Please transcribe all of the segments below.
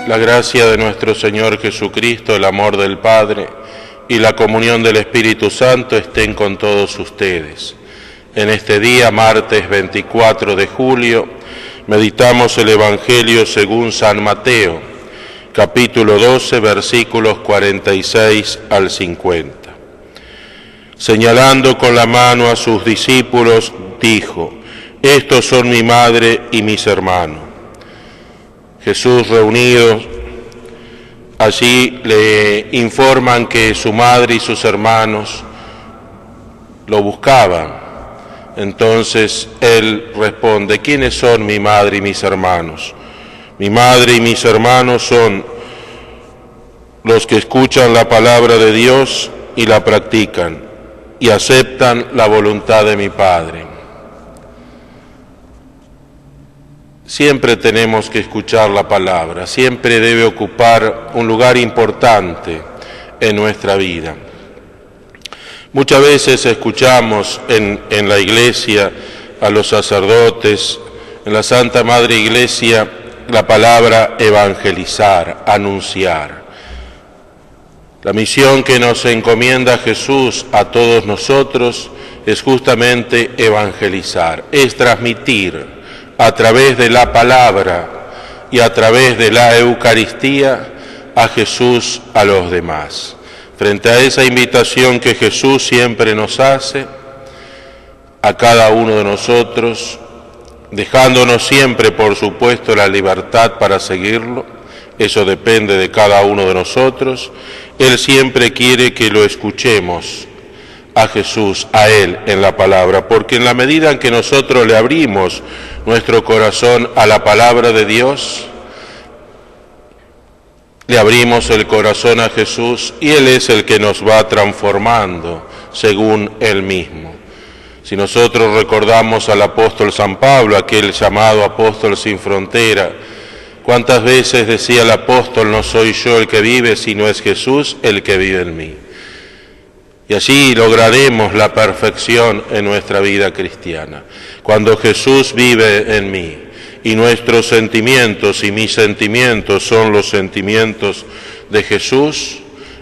La gracia de nuestro Señor Jesucristo, el amor del Padre y la comunión del Espíritu Santo estén con todos ustedes. En este día, martes 24 de julio, meditamos el Evangelio según San Mateo, capítulo 12, versículos 46 al 50. Señalando con la mano a sus discípulos, dijo: «Estos son mi madre y mis hermanos». Jesús, reunidos allí, le informan que su madre y sus hermanos lo buscaban. Entonces él responde: ¿quiénes son mi madre y mis hermanos? Mi madre y mis hermanos son los que escuchan la palabra de Dios y la practican y aceptan la voluntad de mi Padre. Siempre tenemos que escuchar la palabra, siempre debe ocupar un lugar importante en nuestra vida. Muchas veces escuchamos en la Iglesia a los sacerdotes, en la Santa Madre Iglesia, la palabra evangelizar, anunciar. La misión que nos encomienda Jesús a todos nosotros es justamente evangelizar, es transmitir a través de la palabra y a través de la Eucaristía a Jesús a los demás. Frente a esa invitación que Jesús siempre nos hace a cada uno de nosotros, dejándonos siempre, por supuesto, la libertad para seguirlo, eso depende de cada uno de nosotros, Él siempre quiere que lo escuchemos a Jesús, a Él en la palabra, porque en la medida en que nosotros le abrimos nuestro corazón a la palabra de Dios, le abrimos el corazón a Jesús y Él es el que nos va transformando según Él mismo. Si nosotros recordamos al apóstol San Pablo, aquel llamado apóstol sin frontera, ¿cuántas veces decía el apóstol: no soy yo el que vive, sino es Jesús el que vive en mí? Y así lograremos la perfección en nuestra vida cristiana. Cuando Jesús vive en mí y nuestros sentimientos y mis sentimientos son los sentimientos de Jesús,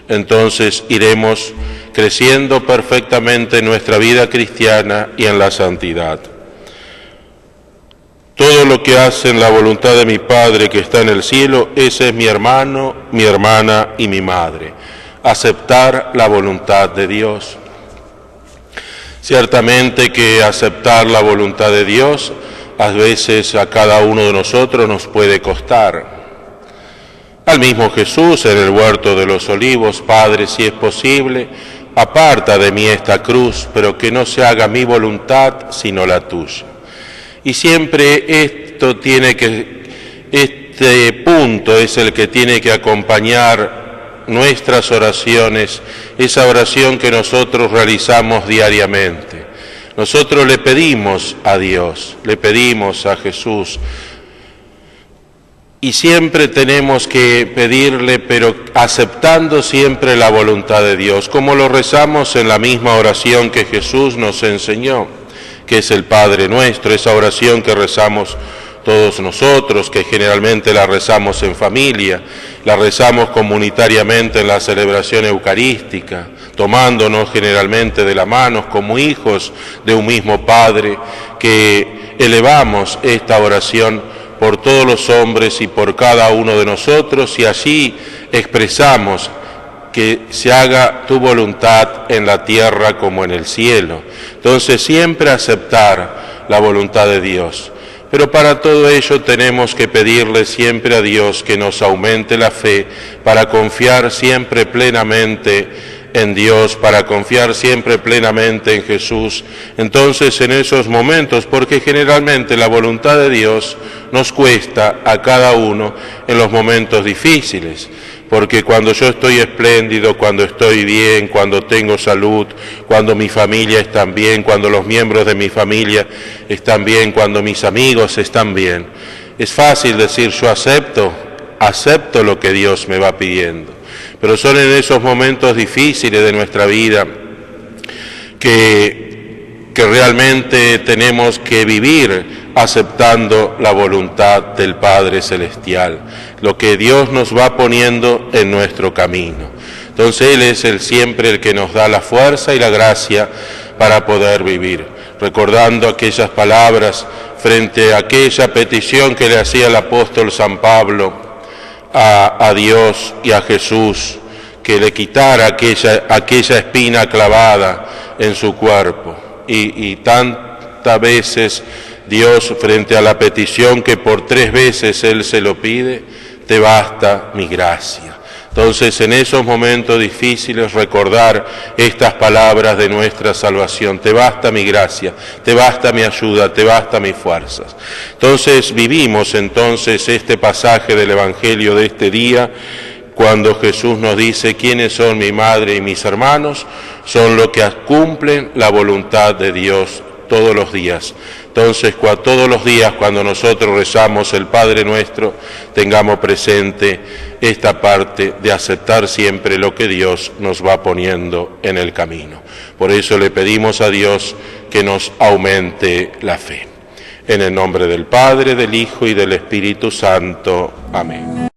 entonces iremos creciendo perfectamente en nuestra vida cristiana y en la santidad. Todo lo que hace en la voluntad de mi Padre que está en el cielo, ese es mi hermano, mi hermana y mi madre. Aceptar la voluntad de Dios. Ciertamente que aceptar la voluntad de Dios a veces a cada uno de nosotros nos puede costar. Al mismo Jesús en el huerto de los olivos: Padre, si es posible, aparta de mí esta cruz, pero que no se haga mi voluntad sino la tuya. Y siempre este punto es el que tiene que acompañar nuestras oraciones, esa oración que nosotros realizamos diariamente. Nosotros le pedimos a Dios, le pedimos a Jesús, y siempre tenemos que pedirle, pero aceptando siempre la voluntad de Dios, como lo rezamos en la misma oración que Jesús nos enseñó, que es el Padre Nuestro, esa oración que rezamos todos nosotros, que generalmente la rezamos en familia, la rezamos comunitariamente en la celebración eucarística, tomándonos generalmente de la mano como hijos de un mismo Padre, que elevamos esta oración por todos los hombres y por cada uno de nosotros, y allí expresamos: que se haga tu voluntad en la tierra como en el cielo. Entonces siempre aceptar la voluntad de Dios. Pero para todo ello tenemos que pedirle siempre a Dios que nos aumente la fe para confiar siempre plenamente en Dios, para confiar siempre plenamente en Jesús. Entonces en esos momentos, porque generalmente la voluntad de Dios nos cuesta a cada uno en los momentos difíciles, porque cuando yo estoy espléndido, cuando estoy bien, cuando tengo salud, cuando mi familia está bien, cuando los miembros de mi familia están bien, cuando mis amigos están bien, es fácil decir: yo acepto lo que Dios me va pidiendo. Pero son en esos momentos difíciles de nuestra vida que que realmente tenemos que vivir aceptando la voluntad del Padre Celestial, lo que Dios nos va poniendo en nuestro camino. Entonces Él es siempre el que nos da la fuerza y la gracia para poder vivir, recordando aquellas palabras frente a aquella petición que le hacía el apóstol San Pablo a Dios y a Jesús, que le quitara aquella espina clavada en su cuerpo. Y tantas veces Dios, frente a la petición que por 3 veces Él se lo pide, te basta mi gracia. Entonces, en esos momentos difíciles, recordar estas palabras de nuestra salvación: te basta mi gracia, te basta mi ayuda, te basta mis fuerzas. Entonces, vivimos este pasaje del Evangelio de este día, cuando Jesús nos dice: ¿quiénes son mi madre y mis hermanos? Son los que cumplen la voluntad de Dios todos los días. Entonces, todos los días cuando nosotros rezamos el Padre Nuestro, tengamos presente esta parte de aceptar siempre lo que Dios nos va poniendo en el camino. Por eso le pedimos a Dios que nos aumente la fe. En el nombre del Padre, del Hijo y del Espíritu Santo. Amén.